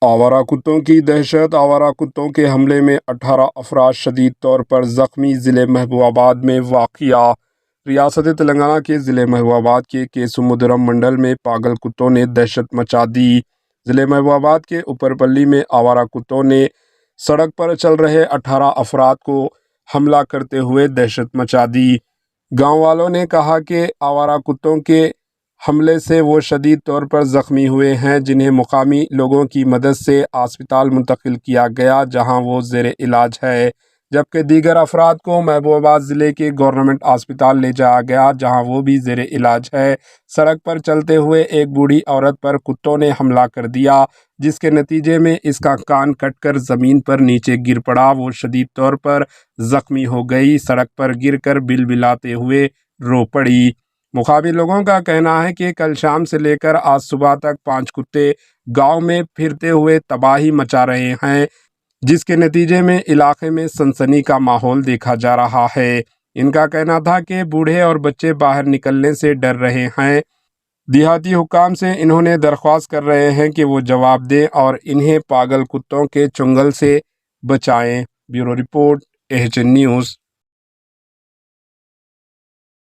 آوارہ کتوں کی دہشت۔ آوارہ کتوں کے حملے میں 18 افراد شدید طور پر زخمی۔ ضلع محبوب آباد میں واقع۔ ریاست تلنگانہ کے ضلع محبوب آباد کے کیسمودرم منڈل میں پاگل کتوں نے دہشت مچا دی۔ ضلع محبوب آباد کے اوپر پلی میں آوارہ کتوں نے سڑک پر چل رہے 18 افراد کو حملہ کرتے ہوئے دہشت مچا دی۔ گاؤں والوں نے کہا کہ آوارہ کتوں کے حملے سے وہ شدید طور پر زخمی ہوئے ہیں، جنہیں مقامی لوگوں کی مدد سے اسپتال منتقل کیا گیا، جہاں وہ زیر علاج ہے، جبکہ دیگر افراد کو محبوب آباد ضلع کے گورنمنٹ اسپتال لے جایا گیا، جہاں وہ بھی زیر علاج ہے۔ سڑک پر چلتے ہوئے ایک بوڑھی عورت پر کتوں نے حملہ کر دیا، جس کے نتیجے میں اس کا کان کٹ کر زمین پر نیچے گر پڑا۔ وہ شدید طور پر زخمی ہو گئی، سڑک پر گر کر بلبلاتے ہوئے رو پڑی۔ مقامی لوگوں کا کہنا ہے کہ کل شام سے لے کر آج صبح تک 5 کتے گاؤں میں پھرتے ہوئے تباہی مچا رہے ہیں، جس کے نتیجے میں علاقے میں سنسنی کا ماحول دیکھا جا رہا ہے۔ ان کا کہنا تھا کہ بوڑھے اور بچے باہر نکلنے سے ڈر رہے ہیں۔ دیہاتی حکام سے انہوں نے درخواست کر رہے ہیں کہ وہ جواب دیں اور انہیں پاگل کتوں کے چنگل سے بچائیں۔ Bureau report, AHN news.